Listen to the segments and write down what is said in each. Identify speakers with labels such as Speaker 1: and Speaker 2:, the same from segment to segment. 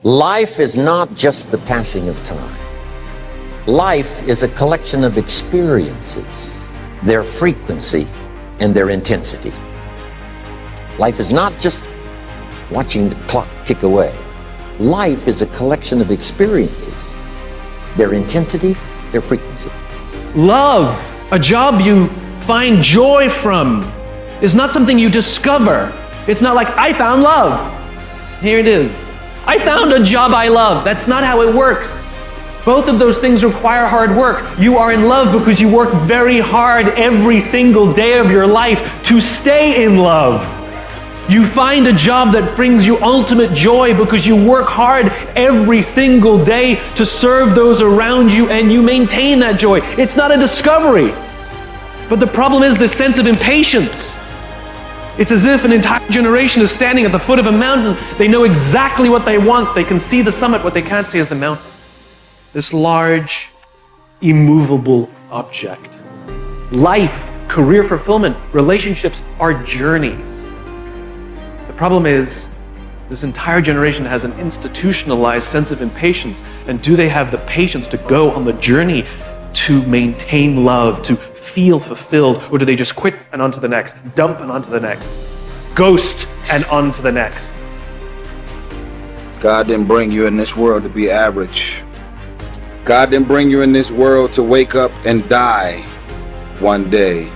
Speaker 1: Life is not just the passing of time. Life is a collection of experiences, their frequency and their intensity. Life is not just watching the clock tick away. Life is a collection of experiences, their intensity, their frequency.
Speaker 2: Love, a job you find joy from, is not something you discover. It's not like, I found love. Here it is. I found a job I love. That's not how it works. Both of those things require hard work. You are in love because you work very hard every single day of your life to stay in love. You find a job that brings you ultimate joy because you work hard every single day to serve those around you, and you maintain that joy. It's not a discovery. But the problem is this sense of impatience. It's as if an entire generation is standing at the foot of a mountain. They know exactly what they want. They can see the summit. What they can't see is the mountain. This large, immovable object. Life, career fulfillment, relationships are journeys. The problem is, this entire generation has an institutionalized sense of impatience. And do they have the patience to go on the journey to maintain love, to feel fulfilled, or do they just quit and on to the next, dump and on to the next, ghost and on to the next?
Speaker 3: God didn't bring you in this world to be average. God didn't bring you in this world to wake up and die one day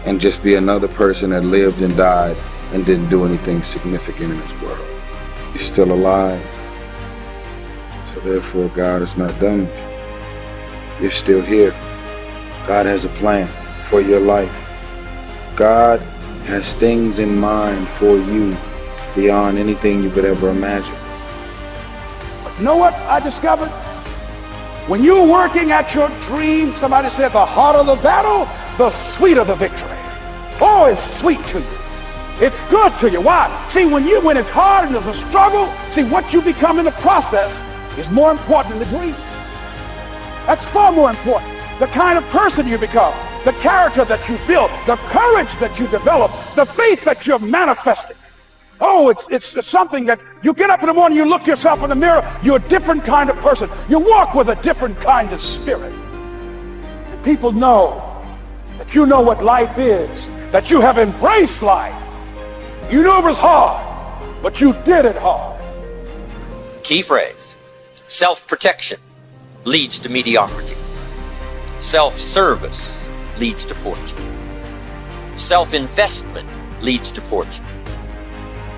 Speaker 3: and just be another person that lived and died and didn't do anything significant in this world. You're still alive. So therefore, God is not done with you. You're still here. God has a plan for your life. God has things in mind for you beyond anything you could ever imagine.
Speaker 4: But you know what I discovered? When you're working at your dream, somebody said the harder the battle, the sweeter the victory. Oh, it's sweet to you. It's good to you. Why? See, when it's hard and there's a struggle, see, what you become in the process is more important than the dream. That's far more important. The kind of person you become, the character that you build, the courage that you develop, the faith that you're manifesting. Oh, it's something that you get up in the morning, you look yourself in the mirror, you're a different kind of person. You walk with a different kind of spirit. And people know that you know what life is, that you have embraced life. You knew it was hard, but you did it hard.
Speaker 1: Key phrase: self-protection leads to mediocrity. Self-service leads to fortune. Self-investment leads to fortune.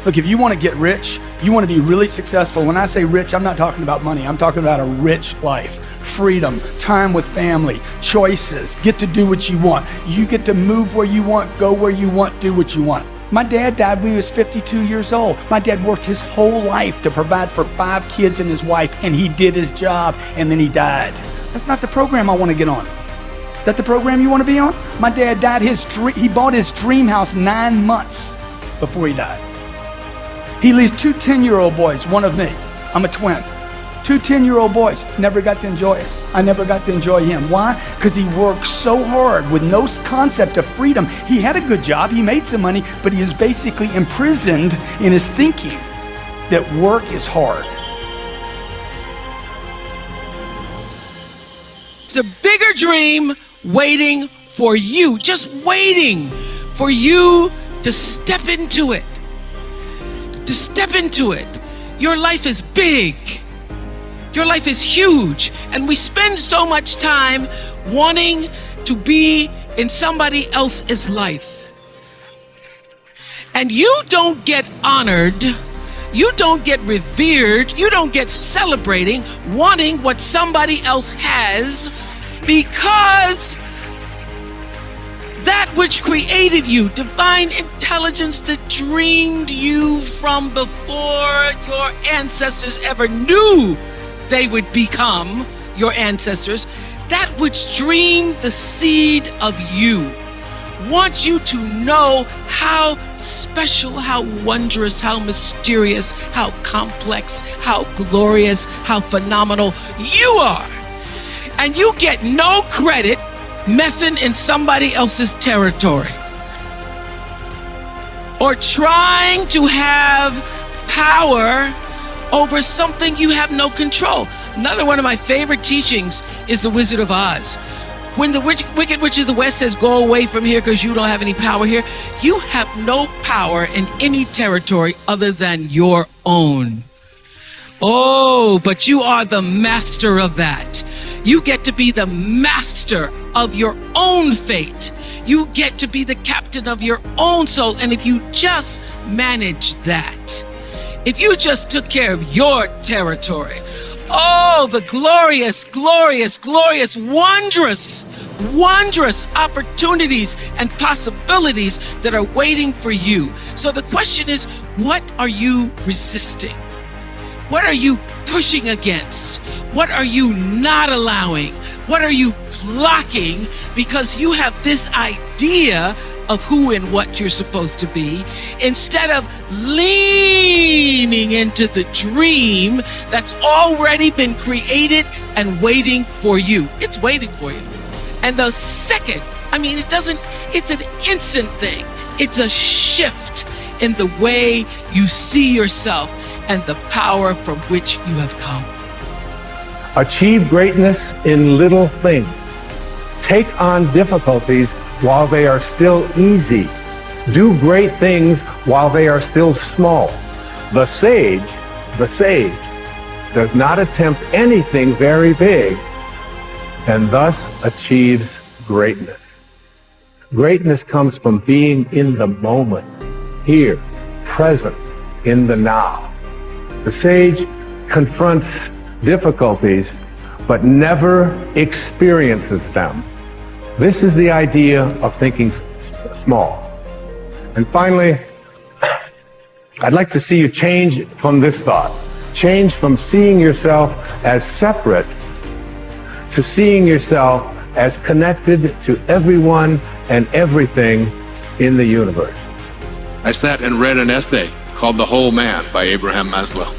Speaker 5: Look, if you want to get rich, you want to be really successful. When I say rich, I'm not talking about money. I'm talking about a rich life, freedom, time with family, choices, get to do what you want. You get to move where you want, go where you want, do what you want. My dad died when he was 52 years old. My dad worked his whole life to provide for 5 kids and his wife, and he did his job, and then he died. That's not the program I want to get on. Is that the program you want to be on? My dad died, he bought his dream house 9 months before he died. He leaves 2 10-year-old boys, one of me. I'm a twin. 2 10-year-old boys, never got to enjoy us. I never got to enjoy him. Why? Because he worked so hard with no concept of freedom. He had a good job, he made some money, but he is basically imprisoned in his thinking that work is hard.
Speaker 6: It's a bigger dream waiting for you, just waiting for you to step into it. To step into it. Your life is big. Your life is huge. And we spend so much time wanting to be in somebody else's life. And you don't get honored, you don't get revered, you don't get celebrating wanting what somebody else has, because that which created you, divine intelligence that dreamed you from before your ancestors ever knew they would become your ancestors, that which dreamed the seed of you, wants you to know how special, how wondrous, how mysterious, how complex, how glorious, how phenomenal you are. And you get no credit messing in somebody else's territory or trying to have power over something you have no control. Another one of my favorite teachings is The Wizard of Oz. When the Wicked Witch of the West says, go away from here because you don't have any power here, you have no power in any territory other than your own. Oh, but you are the master of that. You get to be the master of your own fate. You get to be the captain of your own soul. And if you just manage that, if you just took care of your territory, oh, the glorious, glorious, glorious, wondrous, wondrous opportunities and possibilities that are waiting for you. So the question is, what are you resisting? What are you pushing against? What are you not allowing? What are you blocking because you have this idea of who and what you're supposed to be, instead of leaning into the dream that's already been created and waiting for you. It's waiting for you. And the second, it's an instant thing. It's a shift in the way you see yourself and the power from which you have come.
Speaker 7: Achieve greatness in little things. Take on difficulties while they are still easy. Do great things while they are still small. The sage does not attempt anything very big and thus achieves greatness. Greatness comes from being in the moment, here, present, in the now. The sage confronts difficulties but never experiences them. This is the idea of thinking small. And finally, I'd like to see you change from this thought. Change from seeing yourself as separate to seeing yourself as connected to everyone and everything in the universe.
Speaker 8: I sat and read an essay called The Whole Man by Abraham Maslow.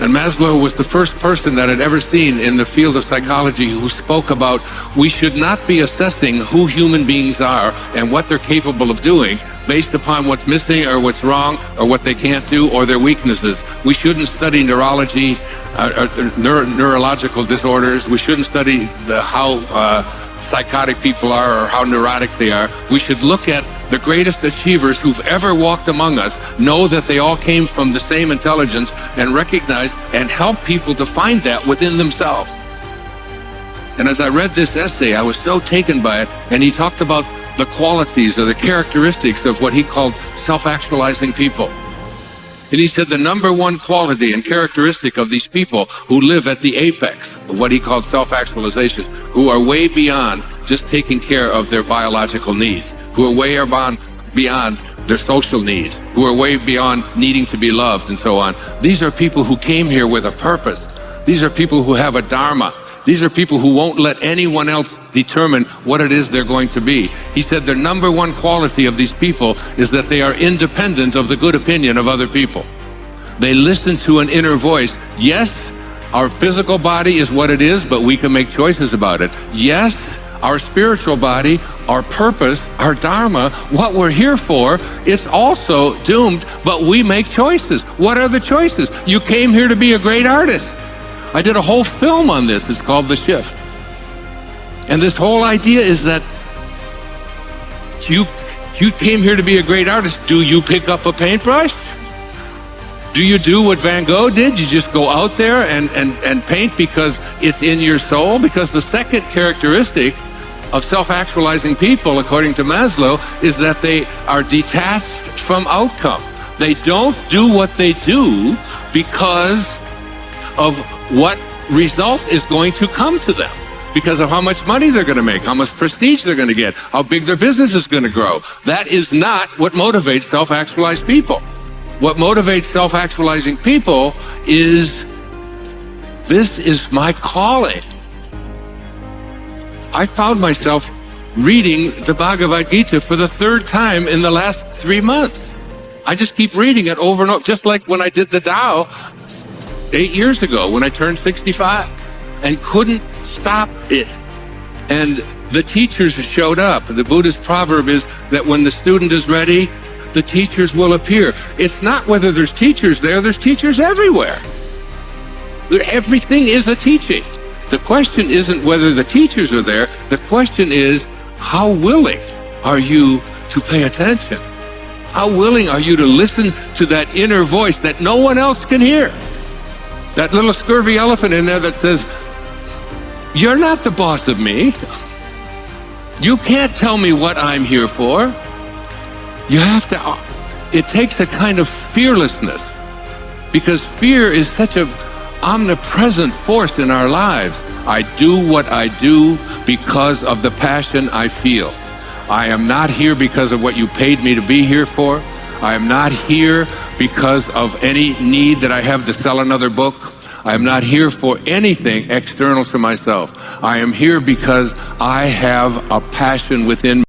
Speaker 8: And Maslow was the first person that I'd ever seen in the field of psychology who spoke about we should not be assessing who human beings are and what they're capable of doing based upon what's missing or what's wrong or what they can't do or their weaknesses. We shouldn't study neurology, neurological disorders. We shouldn't study how psychotic people are or how neurotic they are. We should look at the greatest achievers who've ever walked among us, know that they all came from the same intelligence, and recognize and help people to find that within themselves. And as I read this essay, I was so taken by it, and he talked about the qualities or the characteristics of what he called self-actualizing people. And he said the number one quality and characteristic of these people who live at the apex of what he called self-actualization, who are way beyond just taking care of their biological needs, who are way beyond their social needs, who are way beyond needing to be loved and so on. These are people who came here with a purpose. These are people who have a dharma. These are people who won't let anyone else determine what it is they're going to be. He said the number one quality of these people is that they are independent of the good opinion of other people. They listen to an inner voice. Yes, our physical body is what it is, but we can make choices about it. Yes, our spiritual body, our purpose, our dharma, what we're here for, it's also doomed, but we make choices. What are the choices? You came here to be a great artist. I did a whole film on this. It's called The Shift. And this whole idea is that you came here to be a great artist. Do you pick up a paintbrush? Do you do what Van Gogh did? You just go out there and paint because it's in your soul? Because the second characteristic of self-actualizing people, according to Maslow, is that they are detached from outcome. They don't do what they do because of what result is going to come to them, because of how much money they're going to make, how much prestige they're going to get, how big their business is going to grow. That is not what motivates self-actualized people. What motivates self-actualizing people is, this is my calling. I found myself reading the Bhagavad Gita for the third time in the last 3 months. I just keep reading it over and over, just like when I did the Tao 8 years ago when I turned 65 and couldn't stop it. And the teachers showed up. The Buddhist proverb is that when the student is ready, the teachers will appear. It's not whether there's teachers there's teachers everywhere. Everything is a teaching. The question isn't whether the teachers are there. The question is, how willing are you to pay attention? How willing are you to listen to that inner voice that no one else can hear? That little scurvy elephant in there that says, you're not the boss of me. You can't tell me what I'm here for. You have to, it takes a kind of fearlessness, because fear is such a omnipresent force in our lives. I do what I do because of the passion I feel. I am not here because of what you paid me to be here for. I am not here because of any need that I have to sell another book. I am not here for anything external to myself. I am here because I have a passion within me.